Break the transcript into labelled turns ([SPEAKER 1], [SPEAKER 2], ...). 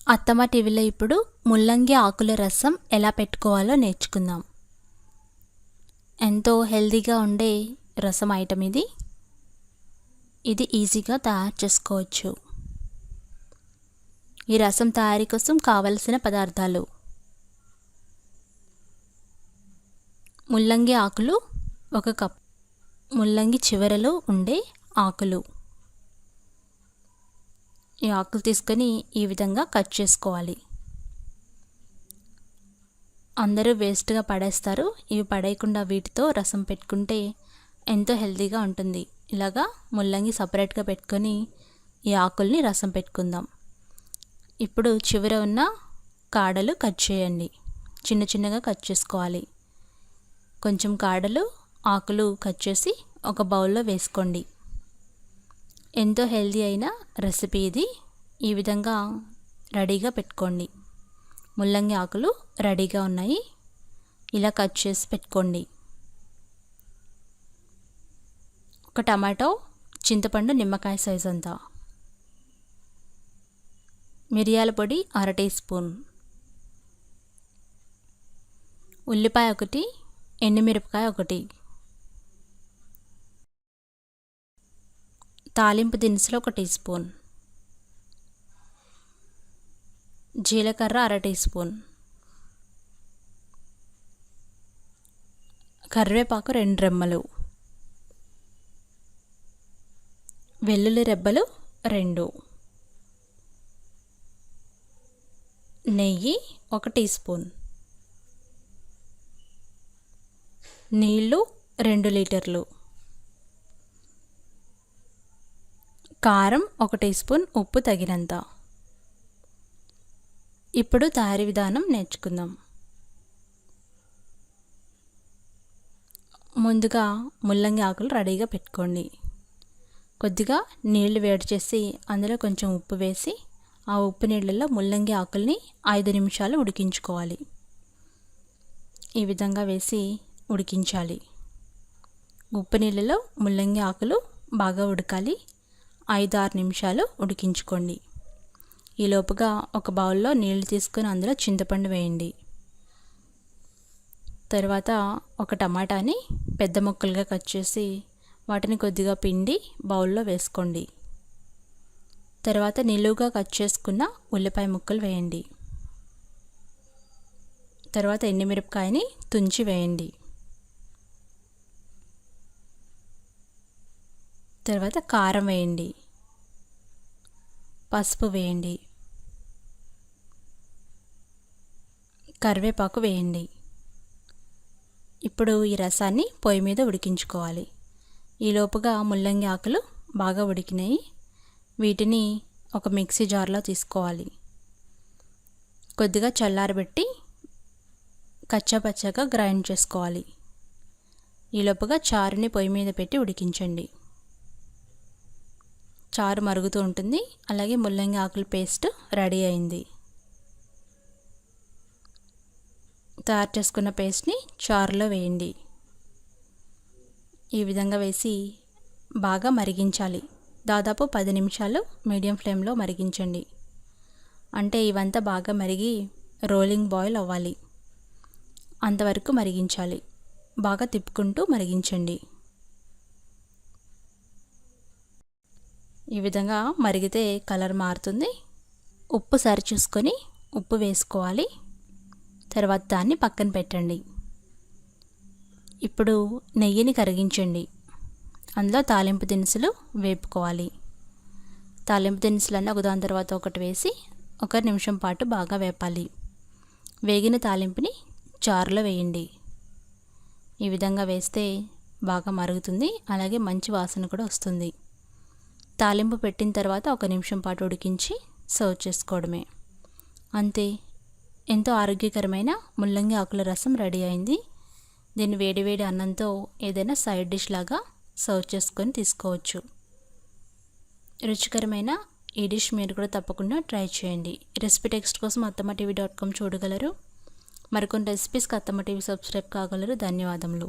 [SPEAKER 1] అత్తమ్మ టీవీలో ఇప్పుడు ముల్లంగి ఆకుల రసం ఎలా పెట్టుకోవాలో నేర్చుకుందాం. ఎంతో హెల్తీగా ఉండే రసం ఐటమ్ ఇది. ఇది ఈజీగా తయారు చేసుకోవచ్చు. ఈ రసం తయారీ కోసం కావలసిన పదార్థాలు: ముల్లంగి ఆకులు 1 కప్, ముల్లంగి చివరలో ఉండే ఆకులు. ఈ ఆకులు తీసుకొని ఈ విధంగా కట్ చేసుకోవాలి. అందరూ వేస్ట్గా పడేస్తారు. ఇవి పడేయకుండా వీటితో రసం పెట్టుకుంటే ఎంతో హెల్తీగా ఉంటుంది. ఇలాగా ముల్లంగి సపరేట్గా పెట్టుకొని ఈ ఆకుల్ని రసం పెట్టుకుందాం. ఇప్పుడు చివర ఉన్న కాడలు కట్ చేయండి. చిన్న చిన్నగా కట్ చేసుకోవాలి. కొంచెం కాడలు ఆకులు కట్ చేసి ఒక బౌల్లో వేసుకోండి. ఎంతో హెల్తీ అయిన రెసిపీ ఇది. ఈ విధంగా రెడీగా పెట్టుకోండి. ముల్లంగి ఆకులు రెడీగా ఉన్నాయి. ఇలా కట్ చేసి పెట్టుకోండి. ఒక టమాటో, చింతపండు నిమ్మకాయ సైజ్ అంతా, మిరియాల పొడి 1/2 టీ స్పూన్, ఉల్లిపాయ 1, ఎండుమిరపకాయ 1, తాలింపు దినుసులు 1 టీ స్పూన్, జీలకర్ర 1/2 టీ స్పూన్, కరివేపాకు 2 రెమ్మలు, వెల్లుల్లి రెబ్బలు 2, నెయ్యి 1 టీ స్పూన్, నీళ్ళు 2 లీటర్లు, కారం 1 టీ స్పూన్, ఉప్పు తగినంత. ఇప్పుడు తయారీ విధానం నేర్చుకుందాం. ముందుగా ముల్లంగి ఆకులు రెడీగా పెట్టుకోండి. కొద్దిగా నీళ్లు వేడి చేసి అందులో కొంచెం ఉప్పు వేసి ఆ ఉప్పు నీళ్ళల్లో ముల్లంగి ఆకుల్ని 5 నిమిషాలు ఉడికించుకోవాలి. ఈ విధంగా వేసి ఉడికించాలి. ఉప్పు నీళ్ళలో ముల్లంగి ఆకులు బాగా ఉడకాలి. 5-6 నిమిషాలు ఉడికించుకోండి. ఈలోపుగా ఒక బౌల్లో నీళ్లు తీసుకొని అందులో చింతపండు వేయండి. తర్వాత ఒక టమాటాని పెద్ద ముక్కలుగా కట్ చేసి వాటిని కొద్దిగా పిండి బౌల్లో వేసుకోండి. తర్వాత నిలువుగా కట్ చేసుకున్న ఉల్లిపాయ ముక్కలు వేయండి. తర్వాత ఎండుమిరపకాయని తుంచి వేయండి. తర్వాత కారం వేయండి. పసుపు వేయండి. కరివేపాకు వేయండి. ఇప్పుడు ఈ రసాన్ని పొయ్యి మీద ఉడికించుకోవాలి. ఈలోపుగా ముల్లంగి ఆకులు బాగా ఉడికినాయి. వీటిని ఒక మిక్సీ జార్లో తీసుకోవాలి. కొద్దిగా చల్లారబెట్టి కచ్చాపచ్చాగా గ్రైండ్ చేసుకోవాలి. ఈలోపుగా చారుని పొయ్యి మీద పెట్టి ఉడికించండి. చారు మరుగుతూ ఉంటుంది. అలాగే ముల్లంగి ఆకుల పేస్ట్ రెడీ అయింది. తయారు చేసుకున్న పేస్ట్ని చారులో వేయండి. ఈ విధంగా వేసి బాగా మరిగించాలి. దాదాపు 10 నిమిషాలు మీడియం ఫ్లేమ్లో మరిగించండి. అంటే ఇవంతా బాగా మరిగి రోలింగ్ బాయిల్ అవ్వాలి. అంతవరకు మరిగించాలి. బాగా తిప్పుకుంటూ మరిగించండి. ఈ విధంగా మరిగితే కలర్ మారుతుంది. ఉప్పు సరి చూసుకొని ఉప్పు వేసుకోవాలి. తర్వాత దాన్ని పక్కన పెట్టండి. ఇప్పుడు నెయ్యిని కరిగించండి. అందులో తాలింపు దినుసులు వేపుకోవాలి. తాలింపు దినుసులన్నీ ఒకదాని తర్వాత ఒకటి వేసి 1 నిమిషం పాటు బాగా వేపాలి. వేగిన తాలింపుని చారులో వేయండి. ఈ విధంగా వేస్తే బాగా మరుగుతుంది. అలాగే మంచి వాసన కూడా వస్తుంది. తాలింపు పెట్టిన తర్వాత 1 నిమిషం పాటు ఉడికించి సర్వ్ చేసుకోవడమే. అంతే, ఎంతో ఆరోగ్యకరమైన ముల్లంగి ఆకుల రసం రెడీ అయింది. దీన్ని వేడివేడి అన్నంతో ఏదైనా సైడ్ డిష్ లాగా సర్వ్ చేసుకొని తీసుకోవచ్చు. రుచికరమైన ఈ డిష్ మీరు కూడా తప్పకుండా ట్రై చేయండి. రెసిపీ టెక్స్ట్ కోసం attamaTV.com చూడగలరు. మరికొన్ని రెసిపీస్కి attamaTV సబ్స్క్రైబ్ కాగలరు. ధన్యవాదములు.